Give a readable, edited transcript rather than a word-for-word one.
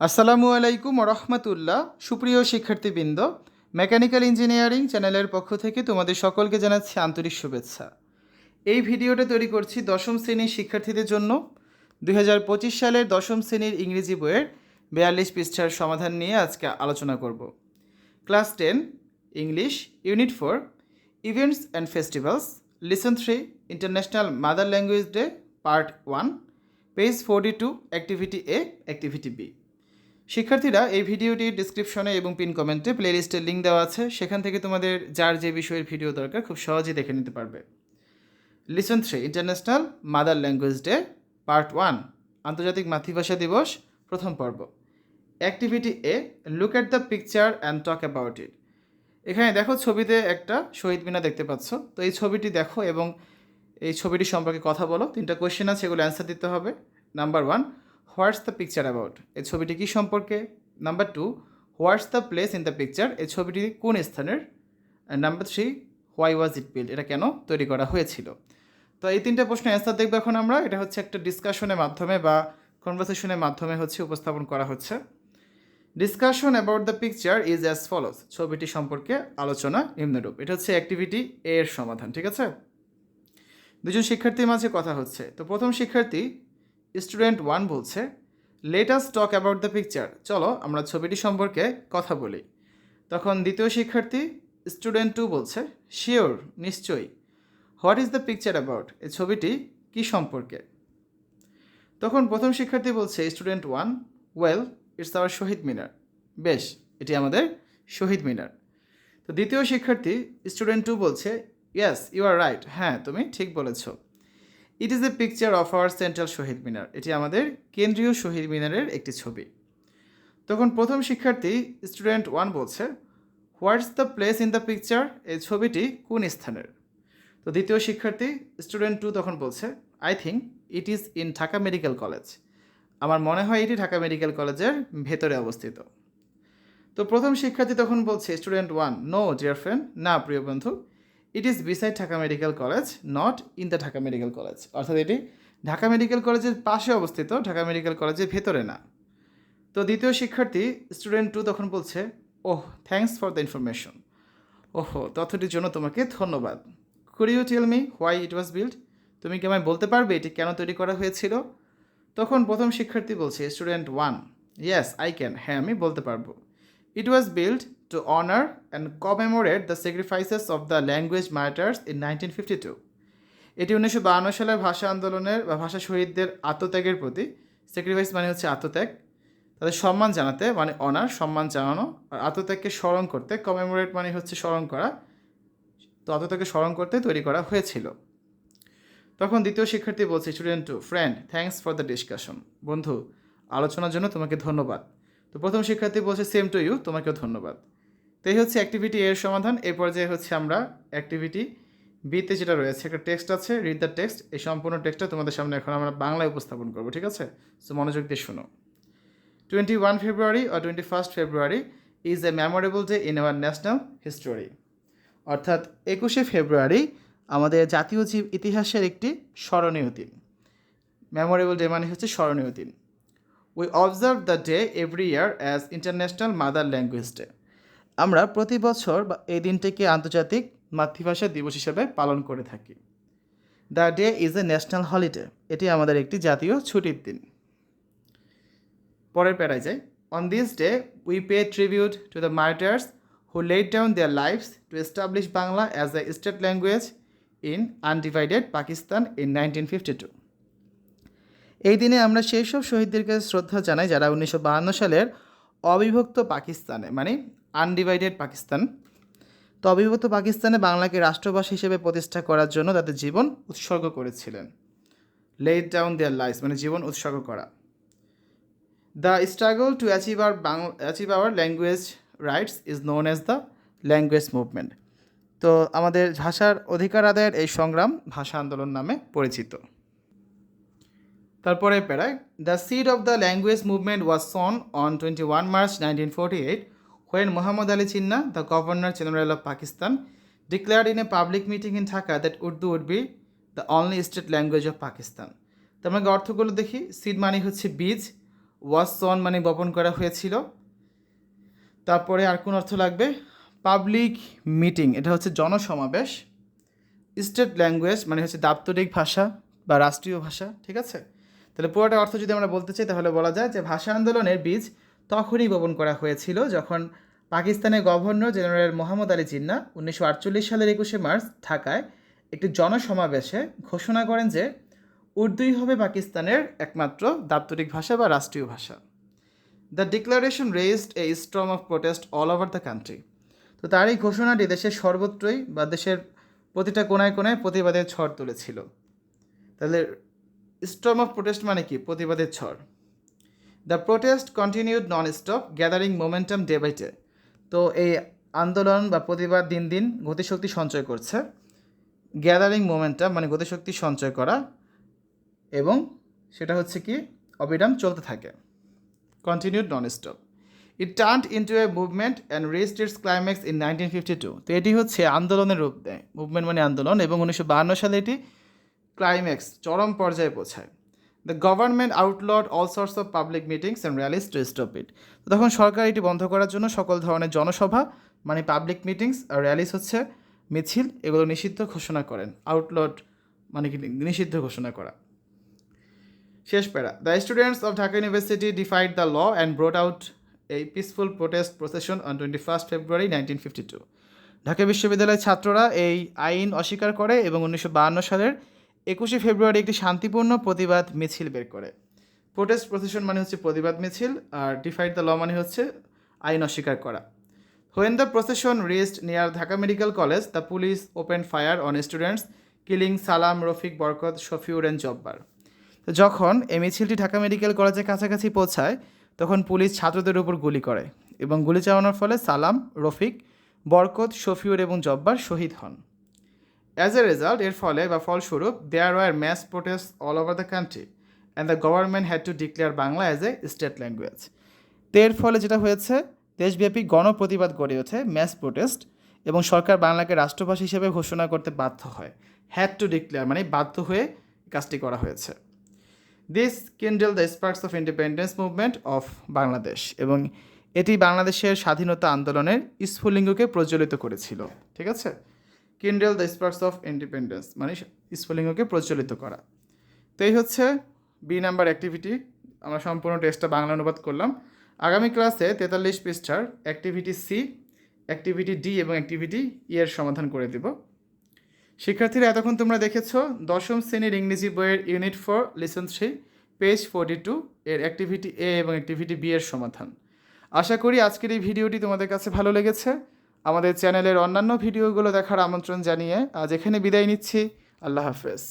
আসসালামু আলাইকুম রহমতুল্লাহ। সুপ্রিয় শিক্ষার্থীবৃন্দ, মেকানিক্যাল ইঞ্জিনিয়ারিং চ্যানেলের পক্ষ থেকে তোমাদের সকলকে জানাচ্ছি আন্তরিক শুভেচ্ছা। এই ভিডিওটা তৈরি করছি দশম শ্রেণীর শিক্ষার্থীদের জন্য। 2025 সালের দশম শ্রেণীর ইংরেজি বইয়ের 42 পৃষ্ঠার সমাধান নিয়ে আজকে আলোচনা করব। Class 10 English, unit 4 events and festivals, lesson 3 international mother language day, part 1, page 42, activity A, activity B. শিক্ষার্থীরা, এই ভিডিওটির ডিসক্রিপশনে এবং পিন কমেন্টে প্লেলিস্টের লিঙ্ক দেওয়া আছে, সেখান থেকে তোমাদের যার যে বিষয়ের ভিডিও দরকার খুব সহজেই দেখে নিতে পারবে। Listen 3 international mother language day, part 1, আন্তর্জাতিক মাতৃভাষা দিবস, প্রথম পর্ব। Activity A, look at the picture and talk about it. এখানে দেখো, ছবিতে একটা শহীদ মিনার দেখতে পাচ্ছ। তো এই ছবিটি দেখো এবং এই ছবিটি সম্পর্কে কথা বলো। 3টা কোয়েশ্চেন আছে, এগুলো অ্যান্সার দিতে হবে। Number 1, what's the picture about, এই ছবিটি কী সম্পর্কে। Number 2, what's the place in the picture, এই ছবিটি কোন স্থানের। Number 3, why was it build, এটা কেন তৈরি করা হয়েছিল। তো এই 3টা প্রশ্নের অ্যান্সার দেখবো এখন আমরা। এটা হচ্ছে একটা ডিসকাশনের মাধ্যমে বা কনভারসেশনের মাধ্যমে উপস্থাপন করা হচ্ছে। Discussion about the picture is as follows, ছবিটি সম্পর্কে আলোচনা নিম্নরূপ। এটা হচ্ছে অ্যাক্টিভিটি এ এর সমাধান, ঠিক আছে। দুজন শিক্ষার্থীর মাঝে কথা হচ্ছে। তো প্রথম শিক্ষার্থী স্টুডেন্ট 1 বলছে, let us talk about the picture, চলো আমরা ছবিটি সম্পর্কে কথা বলি। তখন দ্বিতীয় শিক্ষার্থী স্টুডেন্ট 2 বলছে, শিওর, নিশ্চয়ই। What is the picture about, এই ছবিটি কী সম্পর্কে। তখন প্রথম শিক্ষার্থী বলছে স্টুডেন্ট 1, ওয়েল ইটস আওয়ার শহীদ মিনার, বেশ, এটি আমাদের শহীদ মিনার। তো দ্বিতীয় শিক্ষার্থী স্টুডেন্ট 2 বলছে, ইয়েস ইউ আর রাইট, হ্যাঁ তুমি ঠিক বলেছ। It is a picture of our central Shaheed Minar, এটি আমাদের কেন্দ্রীয় শহীদ মিনারের একটি ছবি। তখন প্রথম শিক্ষার্থী স্টুডেন্ট 1 বলছে, what's the place in the picture, এই ছবিটি কোন স্থানের। তো দ্বিতীয় শিক্ষার্থী স্টুডেন্ট 2 তখন বলছে, I think it is in Dhaka medical college, আমার মনে হয় এটি ঢাকা মেডিকেল কলেজের ভেতরে অবস্থিত। তো প্রথম শিক্ষার্থী তখন বলছে স্টুডেন্ট 1, নো ডিয়ার ফ্রেন্ড, না প্রিয় বন্ধু, it is beside Dhaka medical college, not in the Dhaka medical college, অর্থাৎ এটি ঢাকা মেডিকেল কলেজের পাশে অবস্থিত, ঢাকা মেডিকেল কলেজের ভেতরে না। তো দ্বিতীয় শিক্ষার্থী স্টুডেন্ট 2 তখন বলছে, oh thanks for the information, ওহো তথ্যটির জন্য তোমাকে ধন্যবাদ। Could you tell me why it was build, তুমি কি আমায় বলতে পারবে এটি কেন তৈরি করা হয়েছিল। তখন প্রথম শিক্ষার্থী বলছে স্টুডেন্ট 1, ইয়েস আই ক্যান, হ্যাঁ আমি বলতে পারবো। It was build to honour and commemorate the sacrifices of the language martyrs in 1952, এটি 1952 সালের ভাষা আন্দোলনের বা ভাষা শহীদদের আত্মত্যাগের প্রতি, স্যাক্রিফাইস মানে হচ্ছে আত্মত্যাগ, তাদের সম্মান জানাতে মানে অনার, সম্মান জানানো, আর আত্মত্যাগকে স্মরণ করতে, কমেমোরেট মানে হচ্ছে স্মরণ করা, তো আত্মত্যাগকে স্মরণ করতে তৈরি করা হয়েছিল। তখন দ্বিতীয় শিক্ষার্থী বলছে student 2, friend thanks for the discussion, বন্ধু আলোচনার জন্য তোমাকে ধন্যবাদ। তো প্রথম শিক্ষার্থী বলছে সেম টু ইউ, তোমাকেও ধন্যবাদ। তো এই হচ্ছে অ্যাক্টিভিটি এর সমাধান। এই পর্যায়ে হচ্ছে আমরা অ্যাক্টিভিটি বিতে যেটা রয়েছে, একটা টেক্সট আছে, রিড দ্য টেক্সট, এই সম্পূর্ণ টেক্সটটা তোমাদের সামনে এখন আমরা বাংলায় উপস্থাপন করবো, ঠিক আছে। সো মনোযোগ দিয়ে শোনো। 21 February or 21st February is a memorable day in our national history, অর্থাৎ 21শে ফেব্রুয়ারি আমাদের জাতীয় ইতিহাসের একটি স্মরণীয় দিন। মেমোরেবল ডে মানে হচ্ছে স্মরণীয় দিন। We observe the day every year as international mother language day, আমরা প্রতি বছর এই দিনটিকে আন্তর্জাতিক মাতৃভাষা দিবস হিসেবে পালন করে থাকি। The day is a national holiday, এটি আমাদের একটি জাতীয় ছুটির দিন। পরের প্যারায় যাই। On this day we pay tribute to the martyrs who laid down their lives to establish Bangla as a state language in undivided Pakistan in 1952. এই দিনে আমরা সেই সব শহীদদেরকে শ্রদ্ধা জানাই যারা 1952 সালের অবিভক্ত পাকিস্তানে মানে আনডিভাইডেড পাকিস্তান, তো অবিভক্ত পাকিস্তানে বাংলাকে রাষ্ট্রভাষা হিসেবে প্রতিষ্ঠা করার জন্য তাদের জীবন উৎসর্গ করেছিলেন। laid down their lives মানে জীবন উৎসর্গ করা। The struggle to achieve our language rights is known as the language movement, তো আমাদের ভাষার অধিকার আদায়ের এই সংগ্রাম ভাষা আন্দোলন নামে পরিচিত। তারপরে প্যারায়, the seed of the language movement was sown on 21 March 1948 when Muhammad Ali Jinnah, the Governor General of Pakistan, declared in a public meeting in Dhaka that Urdu would be the only state language of Pakistan. তো আমরা অর্থগুলো দেখি। Seed মানে হচ্ছে বীজ, ওয়াজ সন মানে বপন করা হয়েছিল। তারপরে আর কোন অর্থ লাগবে? পাবলিক মিটিং, এটা হচ্ছে জনসমাবেশ। স্টেট ল্যাঙ্গুয়েজ মানে হচ্ছে দাপ্তরিক ভাষা বা রাষ্ট্রীয় ভাষা, ঠিক আছে? তাহলে পুরোটা অর্থ যদি আমরা বলতে চাই তাহলে বলা যায় যে ভাষা আন্দোলনের বীজ তখনই বপন করা হয়েছিল যখন পাকিস্তানের গভর্নর জেনারেল মোহাম্মদ আলী জিন্নাহ 1948 সালের 21শে মার্চ ঢাকায় একটি জনসমাবেশে ঘোষণা করেন যে উর্দুই হবে পাকিস্তানের একমাত্র দাপ্তরিক ভাষা বা রাষ্ট্রীয় ভাষা। The declaration raised A Sturm of protest all over the country. তো তার এই ঘোষণাটি দেশের সর্বত্রই বা দেশের প্রতিটা কোনায় কোনায় প্রতিবাদের ঝড় তুলেছিল। তাহলে স্টর্ম অফ প্রোটেস্ট মানে কি? প্রতিবাদের ঝড়। The protest continued non stop gathering momentum day by day. তো এই আন্দোলন বা প্রতিবাদ দিন দিন গতিশক্তি সঞ্চয় করছে। গ্যাদারিং মোমেন্টাম মানে গতিশক্তি সঞ্চয় করা, এবং সেটা হচ্ছে কি অবিরাম চলতে থাকে। Continued non stop. It turned into A movement and reached it's climax in 1952। তো এটি হচ্ছে আন্দোলনের রূপ দেয়, মুভমেন্ট মানে আন্দোলন, এবং 1952 সালে এটি ক্লাইম্যাক্স চরম পর্যায়ে পৌঁছায়। The government outlawed all sorts of public meetings and rallies to stop it. তো তখন সরকার এটি বন্ধ করার জন্য সকল ধরনের জনসভা মানে পাবলিক মিটিংস আর র্যালিস হচ্ছে মিছিল, এগুলো নিষিদ্ধ ঘোষণা করেন। আউটলড মানে কি? নিষিদ্ধ ঘোষণা করা। শেষ para. The students of Dhaka university defied the law and brought out a peaceful protest procession on 21 February 1952। Dhaka বিশ্ববিদ্যালয়ের ছাত্ররা এই আইন অস্বীকার করে এবং 1952 সালের 21শে ফেব্রুয়ারি একটি শান্তিপূর্ণ প্রতিবাদ মিছিল বের করে। প্রোটেস্ট প্রসেশন মানে হচ্ছে প্রতিবাদ মিছিল, আর ডিফাইড দ্য ল মানে হচ্ছে আইন অস্বীকার করা। When the procession reached near Dhaka medical college, the police open fire on students, killing Salam, Rafiq, Barkat, Shafiur and Jabbar. তো যখন এই মিছিলটি ঢাকা মেডিকেল কলেজের কাছাকাছি পৌঁছায় তখন পুলিশ ছাত্রদের উপর গুলি করে এবং গুলি চালানোর ফলে সালাম, রফিক, বরকত, শফিউর এবং জব্বার শহীদ হন। অ্যাজ এ রেজাল্ট, এর ফলে বা ফলস্বরূপ, there were mass protest all over the country and the government had to declare Bangla as a state language. তো এর ফলে যেটা হয়েছে, দেশব্যাপী গণপ্রতিবাদ গড়ে ওঠে, ম্যাস প্রোটেস্ট, এবং সরকার বাংলাকে রাষ্ট্রভাষা হিসেবে ঘোষণা করতে বাধ্য হয়। হ্যাড টু ডিক্লেয়ার মানে বাধ্য হয়ে কাজটি করা হয়েছে। This Kindle the sparks of independence movement of Bangladesh, এবং এটি বাংলাদেশের স্বাধীনতা আন্দোলনের স্ফুলিঙ্গকে প্রজ্বলিত করেছিল। ঠিক আছে? Kindle the sparks of independence মানে স্ফুলিঙ্গকে প্রজ্বলিত করা। তো এই হচ্ছে বি নাম্বার অ্যাক্টিভিটি। আমরা সম্পূর্ণ টেস্টটা বাংলা অনুবাদ করলাম। আগামী ক্লাসে 43 পৃষ্ঠার অ্যাক্টিভিটি সি, অ্যাক্টিভিটি ডি এবং অ্যাক্টিভিটি ই এর সমাধান করে দেব। শিক্ষার্থীরা, এতক্ষণ তোমরা দেখেছো দশম শ্রেণীর ইংরেজি বইয়ের ইউনিট 4 লেসন 3 পেজ 42 এর অ্যাক্টিভিটি এ এবং অ্যাক্টিভিটি বি এর সমাধান। আশা করি আজকের এই ভিডিওটি তোমাদের কাছে ভালো লেগেছে। আমাদের চ্যানেলের অন্যান্য ভিডিওগুলো দেখার আমন্ত্রণ জানিয়ে আজ এখানে বিদায় নিচ্ছি। আল্লাহ হাফেজ।